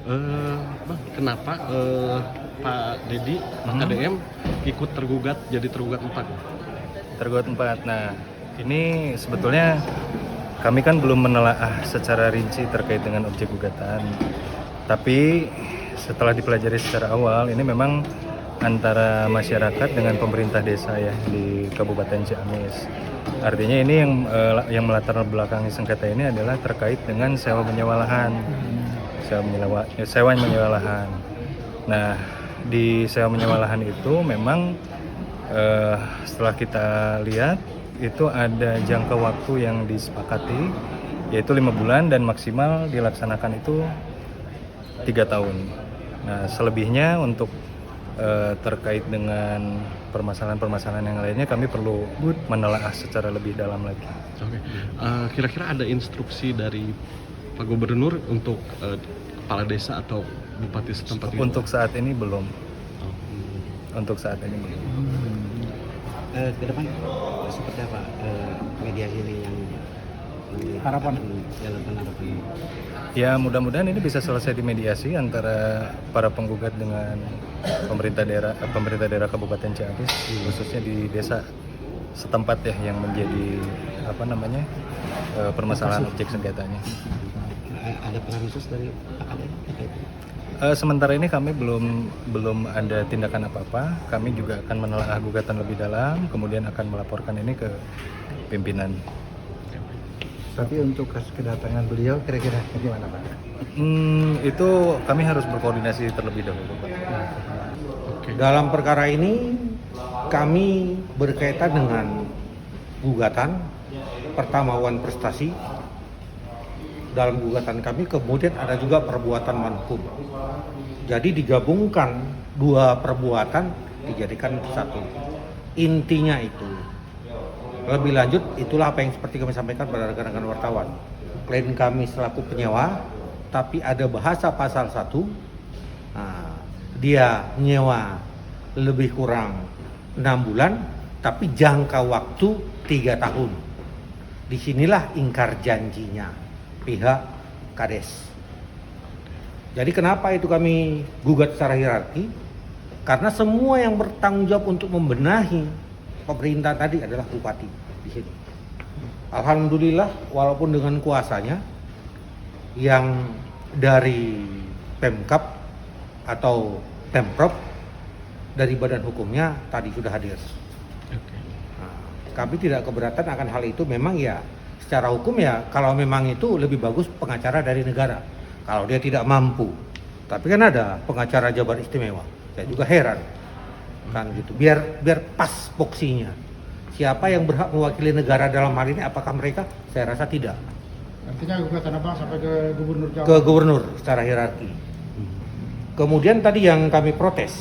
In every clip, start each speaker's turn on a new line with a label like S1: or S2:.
S1: Bang, kenapa Pak Dedi, Pak KDM ikut tergugat jadi tergugat 4?
S2: Tergugat 4. Nah, ini sebetulnya kami kan belum menelaah secara rinci terkait dengan objek gugatan. Tapi setelah dipelajari secara awal, ini memang antara masyarakat dengan pemerintah desa ya di Kabupaten Ciamis. Artinya ini yang melatar belakangi sengketa ini adalah terkait dengan sewa menyewa lahan. Sewa menyewa lahan. Nah, di sewa menyewa lahan itu memang setelah kita lihat itu ada jangka waktu yang disepakati yaitu 5 bulan dan maksimal dilaksanakan itu 3 tahun. Nah, selebihnya untuk terkait dengan permasalahan-permasalahan yang lainnya kami perlu menelaah secara lebih dalam lagi.
S1: Oke. Kira-kira ada instruksi dari Pak Gubernur untuk kepala desa atau bupati setempat itu?
S2: Untuk saat ini belum.
S1: Oh.
S2: Untuk saat ini belum.
S3: Ke depan seperti apa mediasi ini yang
S4: harapan
S3: harapan?
S2: Ya, mudah-mudahan ini bisa selesai di mediasi antara para penggugat dengan pemerintah daerah Kabupaten Ciamis, khususnya di desa setempat ya yang menjadi permasalahan objek sengketanya.
S3: Ada peran khusus dari Pak KDM terkait?
S2: Sementara ini kami belum ada tindakan apa-apa. Kami juga akan menelaah gugatan lebih dalam, kemudian akan melaporkan ini ke pimpinan.
S4: Tapi untuk kasus kedatangan beliau kira-kira bagaimana Pak?
S2: Itu kami harus berkoordinasi terlebih dahulu, Pak.
S1: Oke.
S5: Dalam perkara ini kami berkaitan dengan gugatan pertamawan prestasi. Dalam gugatan kami kemudian ada juga perbuatan manhum. Jadi digabungkan 2 perbuatan dijadikan satu. Intinya itu. Lebih lanjut itulah apa yang seperti kami sampaikan pada rekan-rekan wartawan. Klien kami selaku penyewa, tapi ada bahasa pasal 1. Nah, dia nyewa lebih kurang 6 bulan, tapi jangka waktu 3 tahun. Disinilah ingkar janjinya pihak Kades. Jadi kenapa itu kami gugat secara hierarki? Karena semua yang bertanggung jawab untuk membenahi pemerintah tadi adalah bupati di sini. Alhamdulillah, walaupun dengan kuasanya yang dari Pemkab atau Pemprov dari badan hukumnya tadi sudah hadir. Nah, kami tidak keberatan akan hal itu. Memang ya secara hukum ya kalau memang itu lebih bagus pengacara dari negara. Kalau dia tidak mampu. Tapi kan ada pengacara Jabar Istimewa. Saya juga heran. Kan gitu, biar pas boksinya. Siapa yang berhak mewakili negara dalam hal ini? Apakah mereka? Saya rasa tidak.
S4: Artinya gugatan Abang sampai ke Gubernur Jawa?
S5: Ke gubernur secara hierarki. Kemudian tadi yang kami protes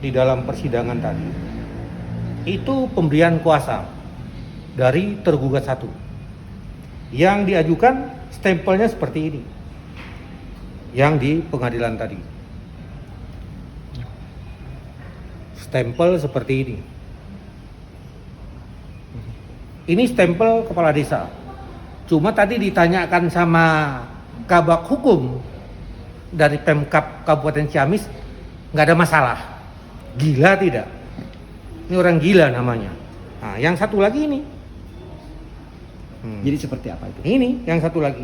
S5: di dalam persidangan tadi itu pemberian kuasa dari tergugat 1 yang diajukan stempelnya seperti ini yang di pengadilan tadi. Stempel seperti ini. Ini stempel kepala desa. Cuma tadi ditanyakan sama Kabak Hukum dari Pemkab Kabupaten Ciamis, nggak ada masalah. Gila tidak? Ini orang gila namanya. Nah, yang satu lagi ini.
S3: Jadi seperti apa itu?
S5: Ini yang satu lagi.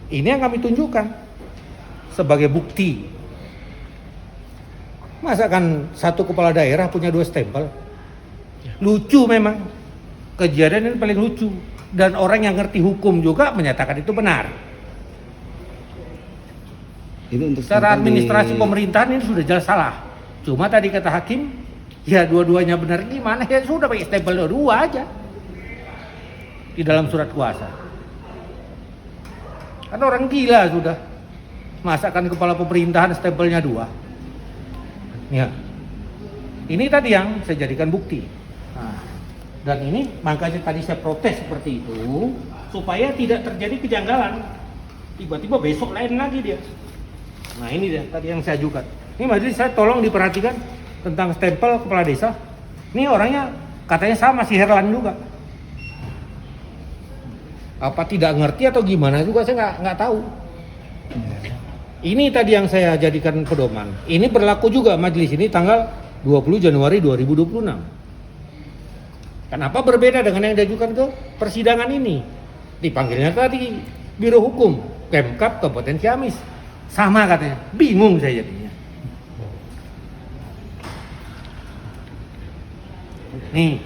S5: Ini yang kami tunjukkan sebagai bukti. Masa kan satu kepala daerah punya 2 stempel? Lucu memang. Kejadian ini paling lucu. Dan orang yang ngerti hukum juga menyatakan itu benar.
S3: Ini untuk
S5: Secara administrasi pemerintahan ini sudah jelas salah. Cuma tadi kata hakim, ya dua-duanya benar gimana? Ya sudah pakai stempel 2 aja. Di dalam surat kuasa. Kan orang gila sudah. Masa kan kepala pemerintahan stempelnya 2? Ya, ini tadi yang saya jadikan bukti. Nah, dan ini makanya tadi saya protes seperti itu supaya tidak terjadi kejanggalan. Tiba-tiba besok lain lagi dia. Nah ini dia tadi yang saya ajukan. Ini majelis saya tolong diperhatikan tentang stempel kepala desa. Ini orangnya katanya sama si Herlan juga. Apa tidak ngerti atau gimana juga saya nggak tahu. Ini tadi yang saya jadikan pedoman. Ini berlaku juga majelis ini tanggal 20 Januari 2026. Kenapa berbeda dengan yang diajukan ke persidangan ini? Dipanggilnya tadi Biro Hukum Pemkab Kabupaten Ciamis. Sama katanya. Bingung saya jadinya. Nih,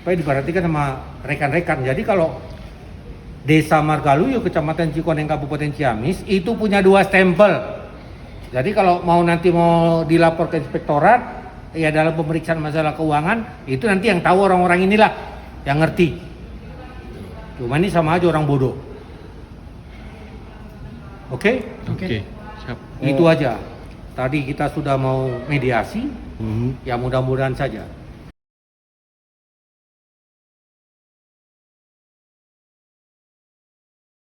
S5: supaya diperhatikan sama rekan-rekan. Jadi kalau Desa Margaluyu, Kecamatan Cikoneng, Kabupaten Ciamis, itu punya 2 stempel. Jadi kalau nanti mau dilapor ke inspektorat, ya dalam pemeriksaan masalah keuangan, itu nanti yang tahu orang-orang inilah, yang ngerti. Cuma ini sama aja orang bodoh. Oke?
S1: Oke, siap.
S5: Itu aja. Tadi kita sudah mau mediasi, ya mudah-mudahan saja.